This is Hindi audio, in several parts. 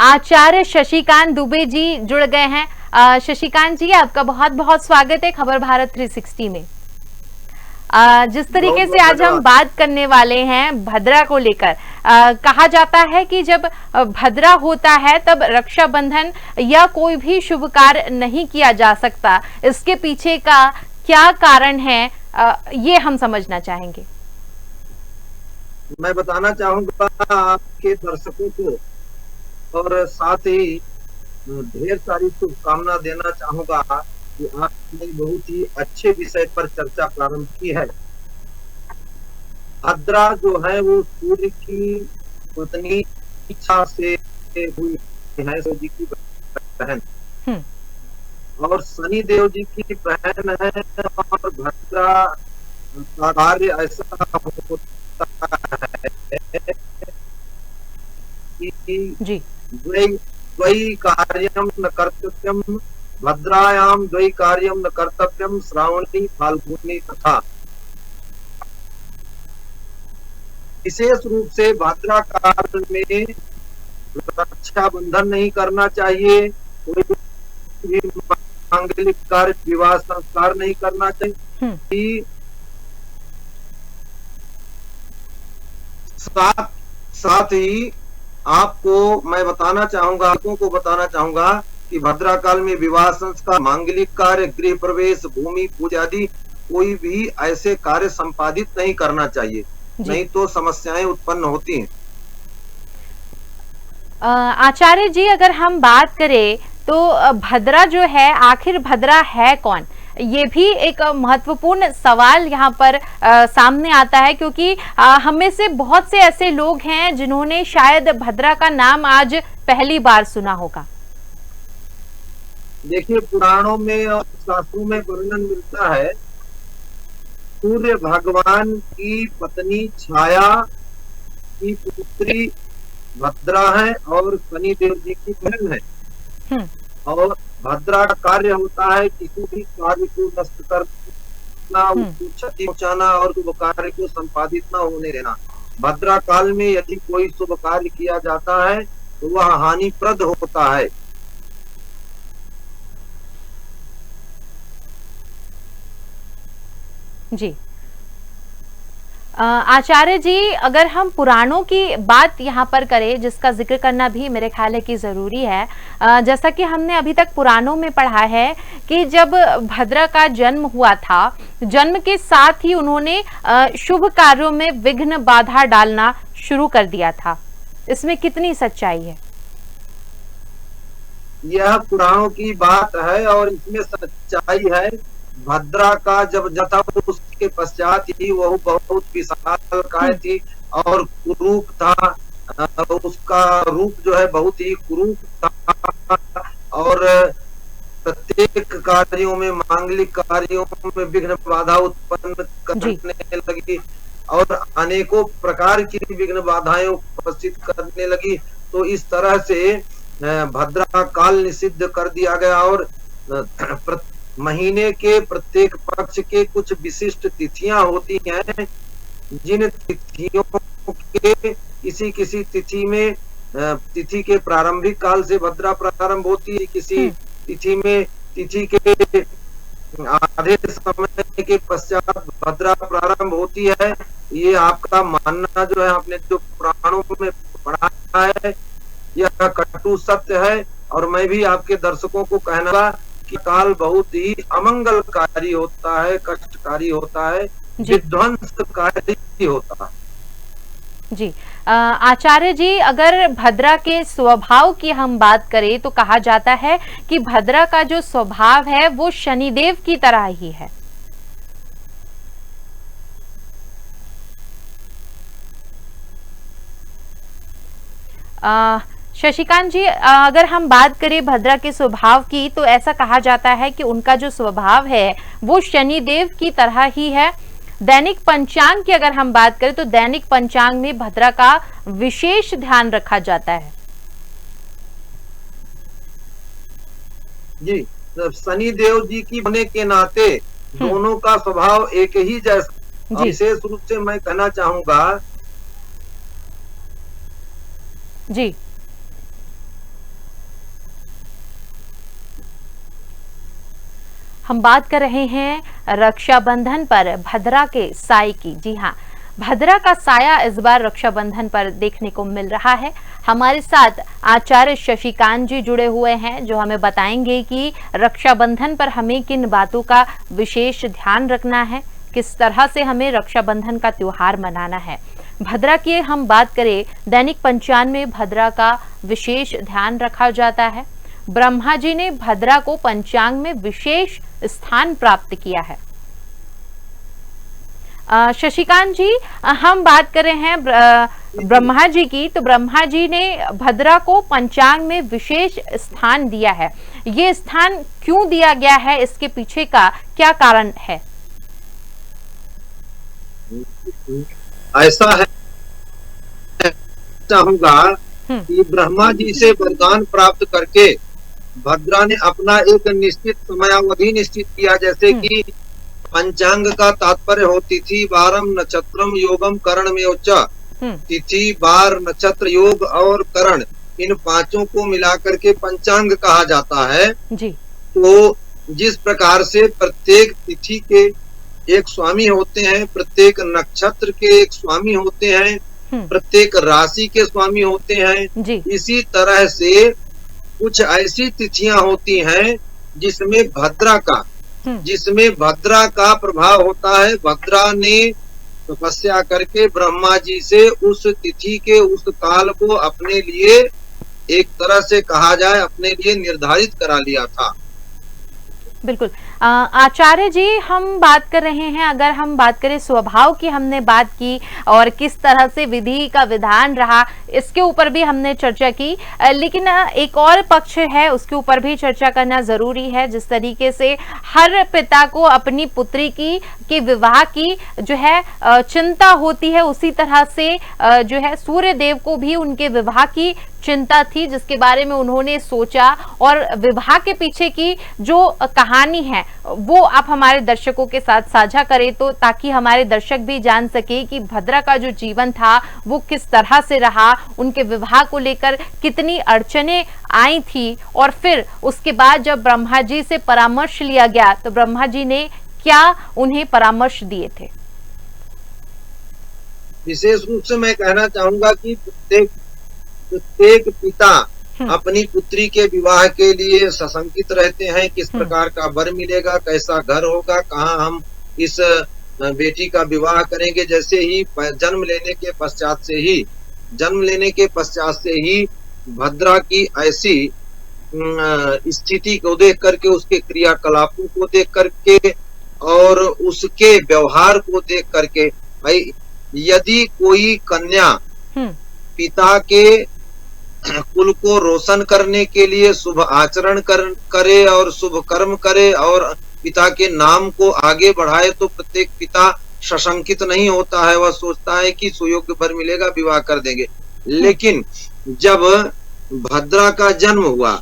आचार्य शशिकांत दुबे जी जुड़ गए हैं। शशिकांत जी, आपका बहुत बहुत स्वागत है खबर भारत 360 में। जिस तरीके से आज हम बात करने वाले हैं भद्रा को लेकर, कहा जाता है कि जब भद्रा होता है तब रक्षाबंधन या कोई भी शुभ कार्य नहीं किया जा सकता। इसके पीछे का क्या कारण है, ये हम समझना चाहेंगे। मैं बताना चाहूंगा आपके दर्शकों को और साथ ही ढेर सारी शुभकामना देना चाहूंगा कि आपने बहुत ही अच्छे विषय पर चर्चा प्रारंभ की है। भद्रा जो है वो सूर्य की पत्नी इच्छा से हुई है, जी की बहन, और शनि देव जी की बहन है। और भद्रा कार्य ऐसा होता है जी, द्वै कार्यम न कर्तव्यम, भद्रायाम द्वै कार्यम न कर्तव्यम, श्रावणी फाल्गुनी तथा। विशेष रूप से भद्रा काल में रक्षाबंधन नहीं करना चाहिए, कोई भी मांगलिक कार्य, विवाह संस्कार नहीं करना चाहिए। साथ ही आपको मैं बताना चाहूंगा, लोगों को बताना चाहूंगा कि भद्रा काल में विवाह संस्कार, मांगलिक कार्य, गृह प्रवेश, भूमि पूजा आदि कोई भी ऐसे कार्य संपादित नहीं करना चाहिए, नहीं तो समस्याएं उत्पन्न होती हैं। आचार्य जी, अगर हम बात करें तो भद्रा जो है, आखिर भद्रा है कौन, ये भी एक महत्वपूर्ण सवाल यहाँ पर सामने आता है, क्योंकि हम में से बहुत से ऐसे लोग हैं जिन्होंने शायद भद्रा का नाम आज पहली बार सुना होगा। देखिए, पुराणों में और शास्त्रों में वर्णन मिलता है, सूर्य भगवान की पत्नी छाया की पुत्री भद्रा है और शनि देव जी की बहन है। और भद्रा का कार्य होता है किसी भी कार्य को नष्ट करना, उसको क्षति पहुंचाना और शुभ कार्य को संपादित न होने देना। भद्रा काल में यदि कोई शुभ कार्य किया जाता है तो वह हानिप्रद होता है। जी, आचार्य जी, अगर हम पुराणों की बात यहाँ पर करें, जिसका जिक्र करना भी मेरे ख्याल है कि जरूरी है, जैसा कि हमने अभी तक पुराणों में पढ़ा है कि जब भद्रा का जन्म हुआ था, जन्म के साथ ही उन्होंने शुभ कार्यों में विघ्न बाधा डालना शुरू कर दिया था। इसमें कितनी सच्चाई है? यह पुराणों की बात है और इसमें सच्चाई है। भद्रा का जब जता उसके पश्चात ही वह बहुत विशालकाय थी और कुरूप था। उसका रूप जो है बहुत ही कुरूप था और प्रत्येक कार्यों में, मांगलिक कार्यों में विघ्न बाधा उत्पन्न करने लगी और अनेकों प्रकार की विघ्न बाधाएं उपस्थित करने लगी। तो इस तरह से भद्रा काल निषिद्ध कर दिया गया और महीने के प्रत्येक पक्ष के कुछ विशिष्ट तिथियां होती हैं, जिन तिथियों के किसी किसी तिथि में, तिथि के प्रारंभिक काल से भद्रा प्रारंभ होती है, किसी तिथि में तिथि के आधे समय के पश्चात भद्रा प्रारंभ होती है। ये आपका मानना जो है, आपने जो पुराणों में पढ़ा है, यह कटु सत्य है। और मैं भी आपके दर्शकों को कहना कि काल बहुत ही अमंगलकारी होता है, कष्टकारी होता है, विध्वंसकारी होता है। जी, आचार्य जी, अगर भद्रा के स्वभाव की हम बात करें तो कहा जाता है कि भद्रा का जो स्वभाव है वो शनिदेव की तरह ही है। शशिकांत जी, अगर हम बात करें भद्रा के स्वभाव की तो ऐसा कहा जाता है कि उनका जो स्वभाव है वो शनिदेव की तरह ही है। दैनिक पंचांग की अगर हम बात करें तो दैनिक पंचांग में भद्रा का विशेष ध्यान रखा जाता है। जी, शनि देव जी की होने के नाते दोनों का स्वभाव एक ही जैसा। विशेष रूप से मैं कहना चाहूंगा जी, हम बात कर रहे हैं रक्षाबंधन पर भद्रा के साए की। जी हाँ, भद्रा का साया इस बार रक्षाबंधन पर देखने को मिल रहा है। हमारे साथ आचार्य शशिकांत जी जुड़े हुए हैं, जो हमें बताएंगे कि रक्षाबंधन पर हमें किन बातों का विशेष ध्यान रखना है, किस तरह से हमें रक्षाबंधन का त्योहार मनाना है। भद्रा की हम बात करें, दैनिक पंचांग में भद्रा का विशेष ध्यान रखा जाता है। ब्रह्मा जी ने भद्रा को पंचांग में विशेष स्थान प्राप्त किया है। शशिकांत जी, हम बात कर रहे हैं ब्रह्मा जी की, तो ब्रह्मा जी ने भद्रा को पंचांग में विशेष स्थान दिया है। ये स्थान क्यों दिया गया है, इसके पीछे का क्या कारण है? ऐसा है, चाहूंगा कि ब्रह्मा जी से वरदान प्राप्त करके भद्रा ने अपना एक निश्चित समयावधि निश्चित किया, जैसे कि पंचांग का तात्पर्य हो तिथि वारम नक्षत्रम योगम करण में उच्च। तिथि वार नक्षत्र योग और करण, इन पांचों को मिलाकर के पंचांग कहा जाता है जी। तो जिस प्रकार से प्रत्येक तिथि के एक स्वामी होते हैं, प्रत्येक नक्षत्र के एक स्वामी होते हैं, प्रत्येक राशि के स्वामी होते हैं जी। इसी तरह से कुछ ऐसी तिथियां होती हैं जिसमें भद्रा का प्रभाव होता है। भद्रा ने तपस्या करके ब्रह्मा जी से उस तिथि के उस काल को अपने लिए एक तरह से कहा जाए अपने लिए निर्धारित करा लिया था। बिल्कुल। आचार्य जी, हम बात कर रहे हैं, अगर हम बात करें स्वभाव की, हमने बात की और किस तरह से विधि का विधान रहा, इसके ऊपर भी हमने चर्चा की, लेकिन एक और पक्ष है, उसके ऊपर भी चर्चा करना जरूरी है। जिस तरीके से हर पिता को अपनी पुत्री की विवाह की जो है चिंता होती है, उसी तरह से जो है सूर्य देव को भी उनके विवाह की चिंता थी, जिसके बारे में उन्होंने सोचा, और विवाह के पीछे की जो कहानी है वो आप हमारे दर्शकों के साथ साझा करें, तो ताकि हमारे दर्शक भी जान सके कि भद्रा का जो जीवन था वो किस तरह से रहा, उनके विवाह को लेकर कितनी अड़चने आई थी, और फिर उसके बाद जब ब्रह्मा जी से परामर्श लिया गया तो ब्रह्मा जी ने क्या उन्हें परामर्श दिए थे? विशेष रूप से मैं कहना चाहूंगा कि प्रत्येक पिता अपनी पुत्री के विवाह के लिए सशंकित रहते हैं, किस प्रकार का वर मिलेगा, कैसा घर होगा, कहाँ हम इस बेटी का विवाह करेंगे। जैसे ही जन्म लेने के पश्चात से ही भद्रा की ऐसी स्थिति को देख करके, उसके क्रियाकलापों को देख करके और उसके व्यवहार को देख करके, भाई यदि कोई कन्या पिता के कुल को रोशन करने के लिए शुभ आचरण करे और शुभ कर्म करे और पिता के नाम को आगे बढ़ाए, तो प्रत्येक पिता सशंकित नहीं होता है, वह सोचता है कि सुयोग्य वर मिलेगा, विवाह कर देंगे। लेकिन जब भद्रा का जन्म हुआ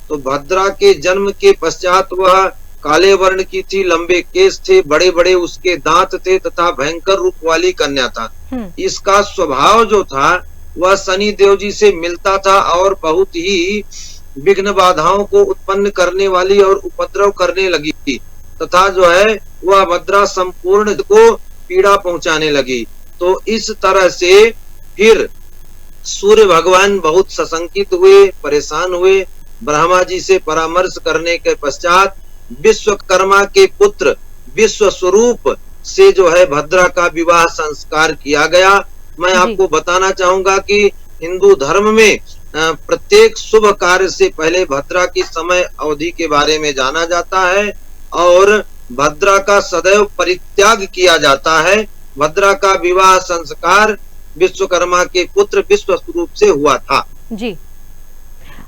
तो भद्रा के जन्म के पश्चात वह काले वर्ण की थी, लंबे केस थे, बड़े बड़े उसके दांत थे तथा भयंकर रूप वाली कन्या था। इसका स्वभाव जो था वह शनि देव जी से मिलता था और बहुत ही विघ्न बाधाओं को उत्पन्न करने वाली और उपद्रव करने लगी थी, तथा जो है वह भद्रा संपूर्ण को पीड़ा पहुंचाने लगी। तो इस तरह से फिर सूर्य भगवान बहुत सशंकित हुए, परेशान हुए। ब्रह्मा जी से परामर्श करने के पश्चात विश्वकर्मा के पुत्र विश्व स्वरूप से जो है भद्रा का विवाह संस्कार किया गया। मैं आपको बताना चाहूंगा कि हिंदू धर्म में प्रत्येक शुभ कार्य से पहले भद्रा की समय अवधि के बारे में जाना जाता है और भद्रा का सदैव परित्याग किया जाता है। भद्रा का विवाह संस्कार विश्वकर्मा के पुत्र विश्व स्वरूप से हुआ था जी।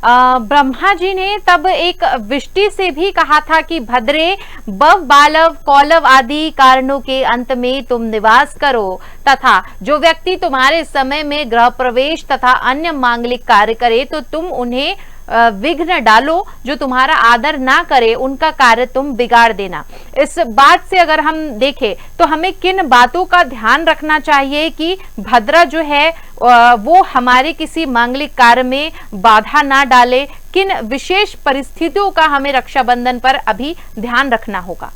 ब्रह्मा जी ने तब एक विष्टि से भी कहा था कि भद्रे बव बालव कौलव आदि कारणों के अंत में तुम निवास करो, तथा जो व्यक्ति तुम्हारे समय में गृह प्रवेश तथा अन्य मांगलिक कार्य करे तो तुम उन्हें विघ्न डालो, जो तुम्हारा आदर ना करे उनका कार्य तुम बिगाड़ देना। इस बात से अगर हम देखें तो हमें किन बातों का ध्यान रखना चाहिए कि भद्रा जो है वो हमारे किसी मांगलिक कार्य में बाधा ना डाले, किन विशेष परिस्थितियों का हमें रक्षाबंधन पर अभी ध्यान रखना होगा?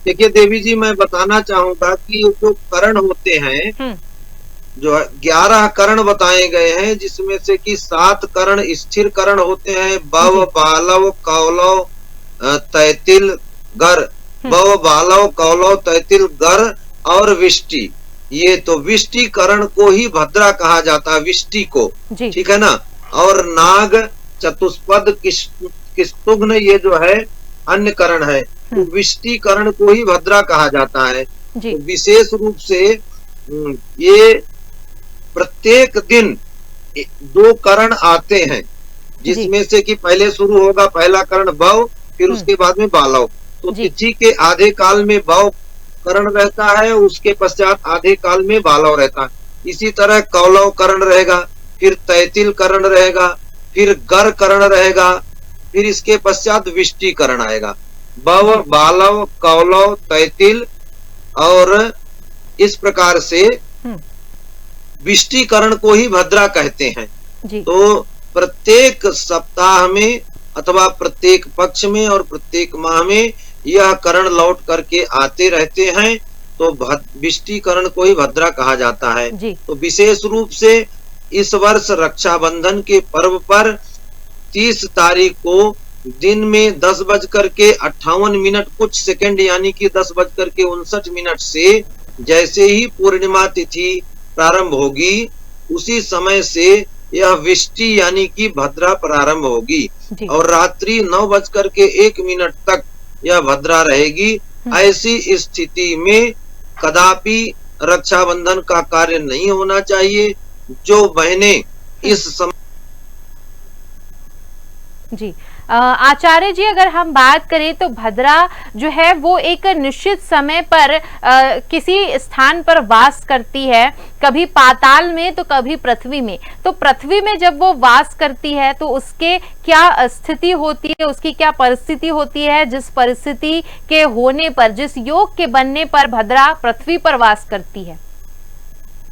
देखिए देवी जी, मैं बताना चाहूंगा कि जो करण होते हैं, जो 11 करण बताए गए हैं, जिसमें से कि 7 करण स्थिर करण होते हैं। बव, बालव, कौलव, तैतिल, गर। बव, बालव, कौलव, तैतिल, गर और विष्टि। ये तो विष्टि करण को ही भद्रा कहा जाता है, विष्टि को, ठीक है ना। और नाग, चतुष्पद, किस्तुघ्न, ये जो है अन्य करण है, तो विष्टि करण को ही भद्रा कहा जाता है। तो विशेष रूप से ये प्रत्येक दिन 2 करण आते हैं, जिसमें से कि पहले शुरू होगा पहला करण भव, फिर उसके बाद में बालव। तो तिथि के आधे काल में भव करण रहता है, उसके पश्चात आधे काल में बालव रहता है। इसी तरह कौलव करण रहेगा, फिर तैतिल करण रहेगा, फिर गर करण रहेगा, फिर इसके पश्चात विष्टि करण आएगा। भव, बालव, कौलव, तैतिल और इस प्रकार से विष्टिकरण को ही भद्रा कहते हैं। तो प्रत्येक सप्ताह में अथवा प्रत्येक पक्ष में और प्रत्येक माह में यह करण लौट करके आते रहते हैं, तो विष्टिकरण को ही भद्रा कहा जाता है। तो विशेष रूप से इस वर्ष रक्षाबंधन के पर्व पर 30 तारीख को दिन में 10:58 कुछ सेकंड यानी कि 10:59 से जैसे ही पूर्णिमा तिथि प्रारंभ होगी, उसी समय से यह विष्टि यानी कि भद्रा प्रारंभ होगी और रात्रि 9:01 तक यह भद्रा रहेगी। ऐसी स्थिति में कदापि रक्षाबंधन का कार्य नहीं होना चाहिए। जो बहनें इस समय जी आचार्य जी, अगर हम बात करें तो भद्रा जो है वो एक निश्चित समय पर किसी स्थान पर वास करती है, कभी पाताल में तो कभी पृथ्वी में। तो पृथ्वी में जब वो वास करती है तो उसके क्या स्थिति होती है, उसकी क्या परिस्थिति होती है, जिस परिस्थिति के होने पर, जिस योग के बनने पर भद्रा पृथ्वी पर वास करती है?